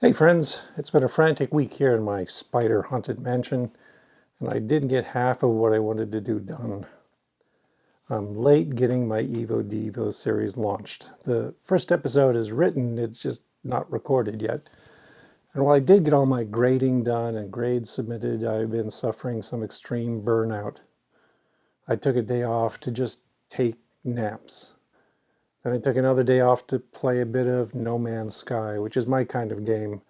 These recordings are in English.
Hey friends, it's been a frantic week here in my spider-haunted mansion, and I didn't get half of what I wanted to do done. I'm late getting my Evo Devo series launched. The first episode is written, it's just not recorded yet. And while I did get all my grading done and grades submitted, I've been suffering some extreme burnout. I took a day off to just take naps. Then I took another day off to play a bit of No Man's Sky, which is my kind of game.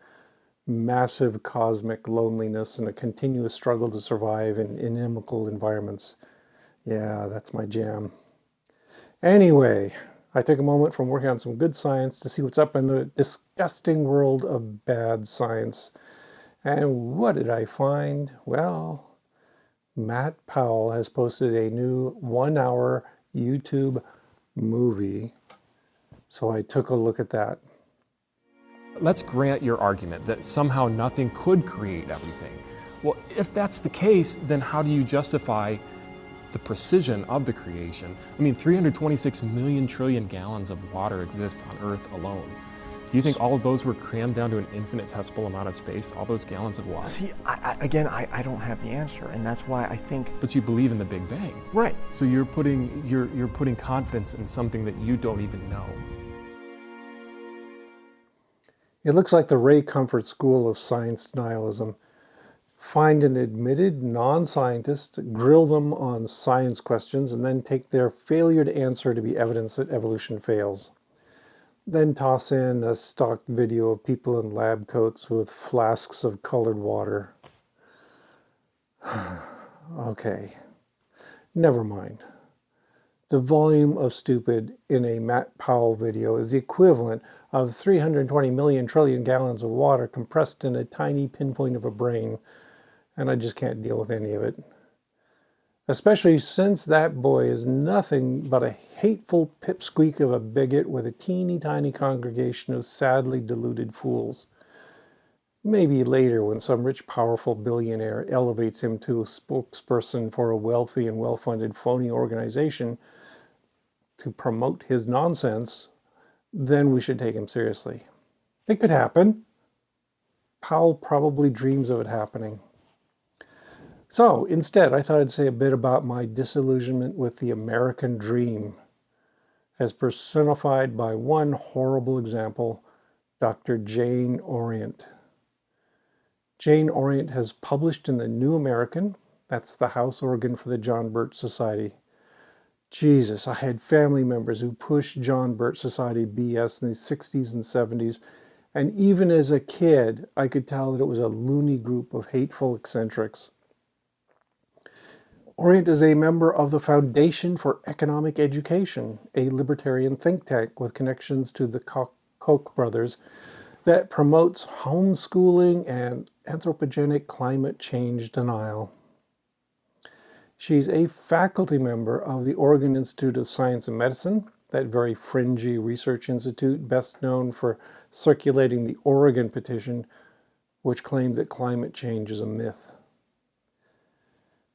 Massive cosmic loneliness and a continuous struggle to survive in inimical environments. Yeah, that's my jam. Anyway, I took a moment from working on some good science to see what's up in the disgusting world of bad science. And what did I find? Well, Matt Powell has posted a new 1-hour YouTube movie. So I took a look at that. Let's grant your argument that somehow nothing could create everything. Well, if that's the case, then how do you justify the precision of the creation? I mean, 326 million trillion gallons of water exist on Earth alone. Do you think all of those were crammed down to an infinitesimal amount of space, all those gallons of water? See, I don't have the answer, and that's why I think. But you believe in the Big Bang. Right. So you're putting confidence in something that you don't even know. It looks like the Ray Comfort School of Science Denialism. Find an admitted non-scientist, grill them on science questions, and then take their failure to answer to be evidence that evolution fails. Then toss in a stock video of people in lab coats with flasks of colored water. Okay, never mind. The volume of stupid in a Matt Powell video is the equivalent of 320 million trillion gallons of water compressed in a tiny pinpoint of a brain, and I just can't deal with any of it. Especially since that boy is nothing but a hateful pipsqueak of a bigot with a teeny tiny congregation of sadly deluded fools. Maybe later, when some rich, powerful billionaire elevates him to a spokesperson for a wealthy and well-funded phony organization to promote his nonsense, then we should take him seriously. It could happen. Powell probably dreams of it happening. So instead, I thought I'd say a bit about my disillusionment with the American dream, as personified by one horrible example, Dr. Jane Orient. Jane Orient has published in the New American, that's the house organ for the John Birch Society. Jesus, I had family members who pushed John Birch Society BS in the 60s and 70s, and even as a kid, I could tell that it was a loony group of hateful eccentrics. Orient is a member of the Foundation for Economic Education, a libertarian think tank with connections to the Koch brothers that promotes homeschooling and anthropogenic climate change denial. She's a faculty member of the Oregon Institute of Science and Medicine, that very fringy research institute best known for circulating the Oregon Petition, which claimed that climate change is a myth.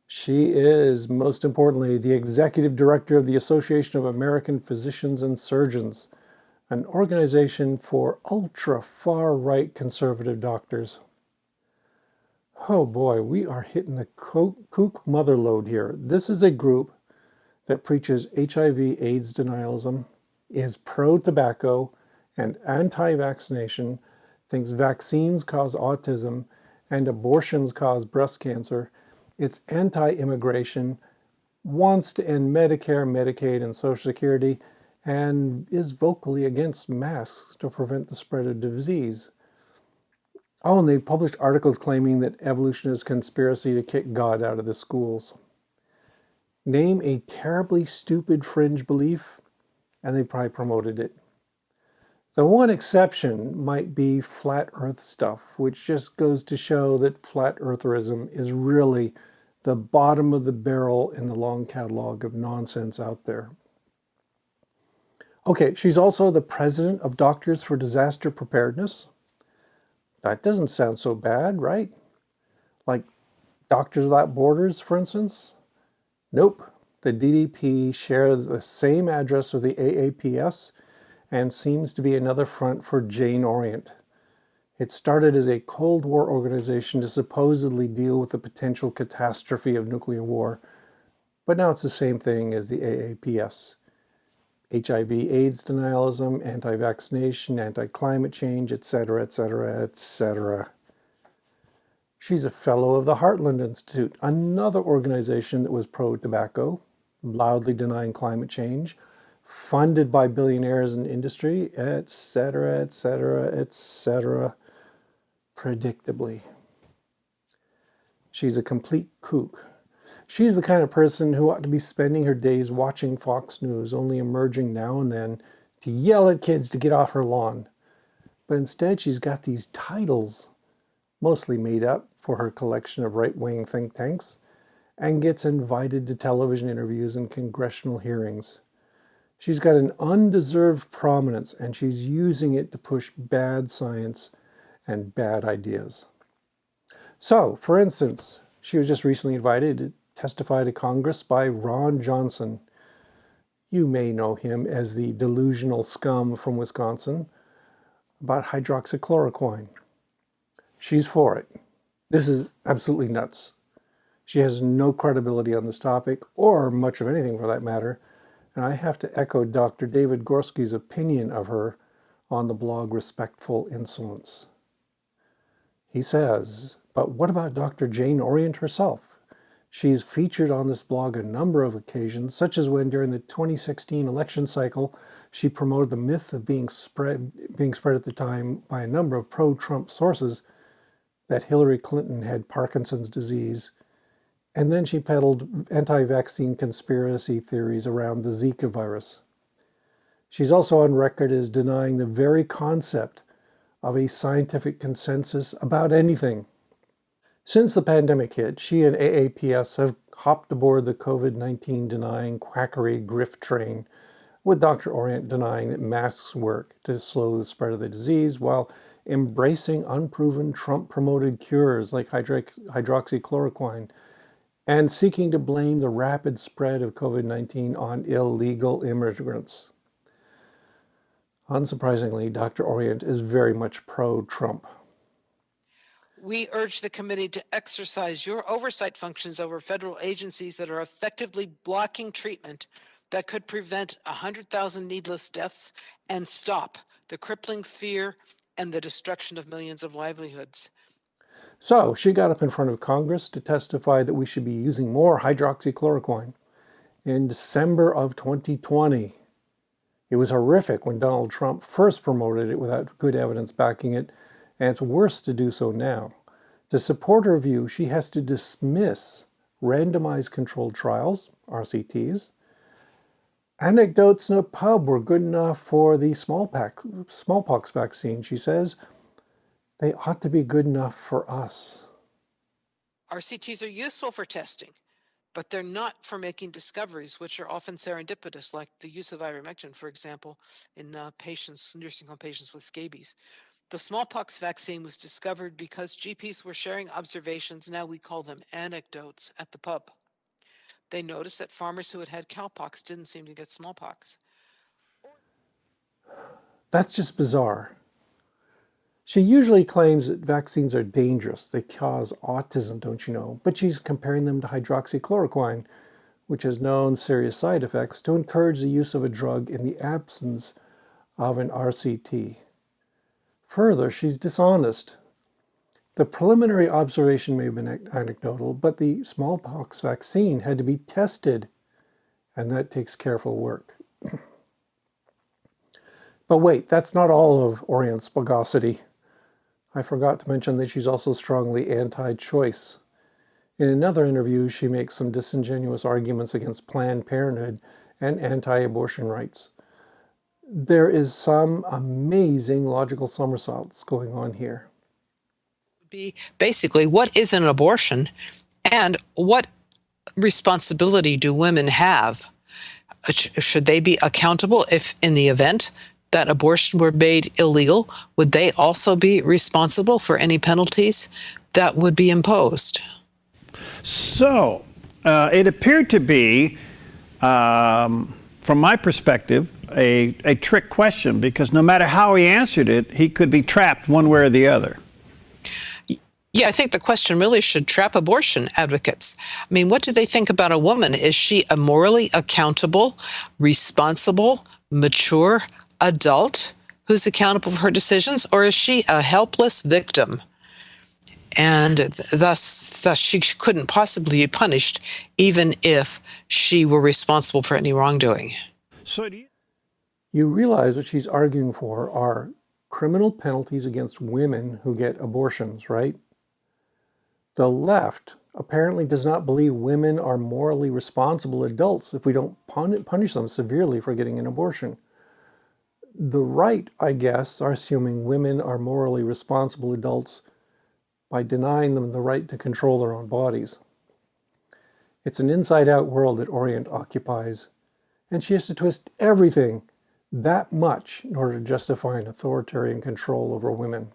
She is, most importantly, the executive director of the Association of American Physicians and Surgeons, an organization for ultra-far-right conservative doctors. Oh boy, we are hitting the kook mother load here. This is a group that preaches HIV/AIDS denialism, is pro-tobacco and anti-vaccination, thinks vaccines cause autism and abortions cause breast cancer. It's anti-immigration, wants to end Medicare, Medicaid, and Social Security, and is vocally against masks to prevent the spread of disease. Oh, and they've published articles claiming that evolution is a conspiracy to kick God out of the schools. Name a terribly stupid fringe belief, and they probably promoted it. The one exception might be flat earth stuff, which just goes to show that flat eartherism is really the bottom of the barrel in the long catalog of nonsense out there. Okay, she's also the president of Doctors for Disaster Preparedness. That doesn't sound so bad, right? Like Doctors Without Borders, for instance? Nope. The DDP shares the same address with the AAPS and seems to be another front for Jane Orient. It started as a Cold War organization to supposedly deal with the potential catastrophe of nuclear war, but now it's the same thing as the AAPS. HIV/AIDS denialism, anti-vaccination, anti-climate change, etc., etc., etc. She's a fellow of the Heartland Institute, another organization that was pro-tobacco, loudly denying climate change, funded by billionaires in industry, etc., etc., etc. Predictably. She's a complete kook. She's the kind of person who ought to be spending her days watching Fox News, only emerging now and then to yell at kids to get off her lawn. But instead she's got these titles, mostly made up for her collection of right-wing think tanks, and gets invited to television interviews and congressional hearings. She's got an undeserved prominence, and she's using it to push bad science and bad ideas. So, for instance, she was just recently invited to testify to Congress by Ron Johnson. You may know him as the delusional scum from Wisconsin about hydroxychloroquine. She's for it. This is absolutely nuts. She has no credibility on this topic, or much of anything for that matter, and I have to echo Dr. David Gorski's opinion of her on the blog Respectful Insolence. He says, but what about Dr. Jane Orient herself? She's featured on this blog a number of occasions, such as when during the 2016 election cycle, she promoted the myth of being spread at the time by a number of pro-Trump sources that Hillary Clinton had Parkinson's disease, and then she peddled anti-vaccine conspiracy theories around the Zika virus. She's also on record as denying the very concept of a scientific consensus about anything. Since the pandemic hit, she and AAPS have hopped aboard the COVID-19 denying quackery grift train, with Dr. Orient denying that masks work to slow the spread of the disease while embracing unproven Trump-promoted cures like hydroxychloroquine and seeking to blame the rapid spread of COVID-19 on illegal immigrants. Unsurprisingly, Dr. Orient is very much pro-Trump. We urge the committee to exercise your oversight functions over federal agencies that are effectively blocking treatment that could prevent 100,000 needless deaths and stop the crippling fear and the destruction of millions of livelihoods. So she got up in front of Congress to testify that we should be using more hydroxychloroquine. In December of 2020, it was horrific when Donald Trump first promoted it without good evidence backing it, and it's worse to do so now. To support her view, she has to dismiss randomized controlled trials, RCTs. Anecdotes in a pub were good enough for the smallpox vaccine, she says. They ought to be good enough for us. RCTs are useful for testing, but they're not for making discoveries, which are often serendipitous, like the use of ivermectin, for example, in nursing home patients with scabies. The smallpox vaccine was discovered because GPs were sharing observations, now we call them anecdotes, at the pub. They noticed that farmers who had had cowpox didn't seem to get smallpox. That's just bizarre. She usually claims that vaccines are dangerous. They cause autism, don't you know? But she's comparing them to hydroxychloroquine, which has known serious side effects, to encourage the use of a drug in the absence of an RCT. Further, she's dishonest. The preliminary observation may have been anecdotal, but the smallpox vaccine had to be tested, and that takes careful work. But wait, that's not all of Orient's bogosity. I forgot to mention that she's also strongly anti-choice. In another interview, she makes some disingenuous arguments against Planned Parenthood and anti-abortion rights. There is some amazing logical somersaults going on here. Basically, what is an abortion and what responsibility do women have? Should they be accountable if in the event that abortion were made illegal? Would they also be responsible for any penalties that would be imposed? So it appeared to be from my perspective, a trick question, because no matter how he answered it, he could be trapped one way or the other. Yeah, I think the question really should trap abortion advocates. I mean, what do they think about a woman? Is she a morally accountable, responsible, mature adult who's accountable for her decisions, or is she a helpless victim? And thus she couldn't possibly be punished even if she were responsible for any wrongdoing. So You realize what she's arguing for are criminal penalties against women who get abortions, right? The left apparently does not believe women are morally responsible adults if we don't punish them severely for getting an abortion. The right, I guess, are assuming women are morally responsible adults by denying them the right to control their own bodies. It's an inside-out world that Orient occupies, and she has to twist everything that much in order to justify an authoritarian control over women.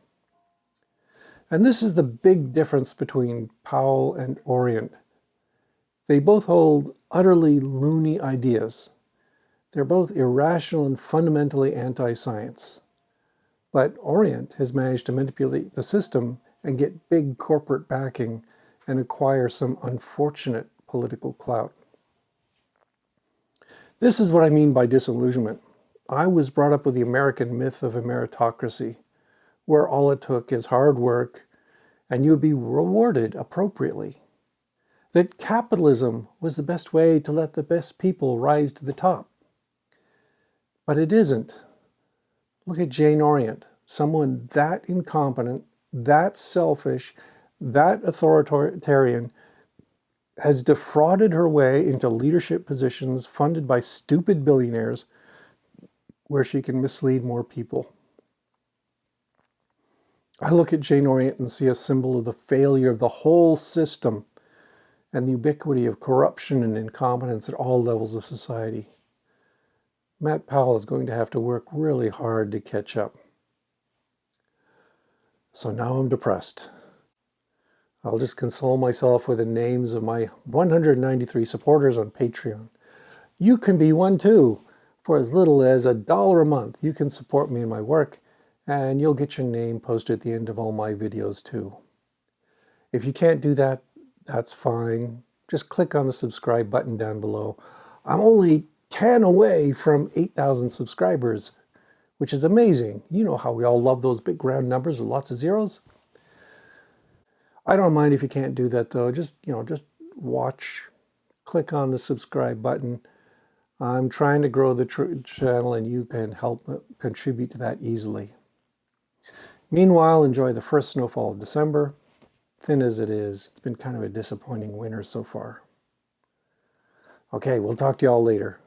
And this is the big difference between Powell and Orient. They both hold utterly loony ideas. They're both irrational and fundamentally anti-science. But Orient has managed to manipulate the system and get big corporate backing and acquire some unfortunate political clout. This is what I mean by disillusionment. I was brought up with the American myth of a meritocracy, where all it took is hard work and you would be rewarded appropriately. That capitalism was the best way to let the best people rise to the top. But it isn't. Look at Jane Orient, someone that incompetent, that selfish, that authoritarian, has defrauded her way into leadership positions funded by stupid billionaires where she can mislead more people. I look at Jane Orient and see a symbol of the failure of the whole system and the ubiquity of corruption and incompetence at all levels of society. Matt Powell is going to have to work really hard to catch up. So now I'm depressed. I'll just console myself with the names of my 193 supporters on Patreon. You can be one too. For as little as $1 a month, you can support me in my work, and you'll get your name posted at the end of all my videos too. If you can't do that, that's fine. Just click on the subscribe button down below. I'm only 10 away from 8,000 subscribers, which is amazing. You know how we all love those big round numbers with lots of zeros. I don't mind if you can't do that though. Just watch, click on the subscribe button. I'm trying to grow the channel and you can help contribute to that easily. Meanwhile, enjoy the first snowfall of December. Thin as it is, it's been kind of a disappointing winter so far. Okay, we'll talk to you all later.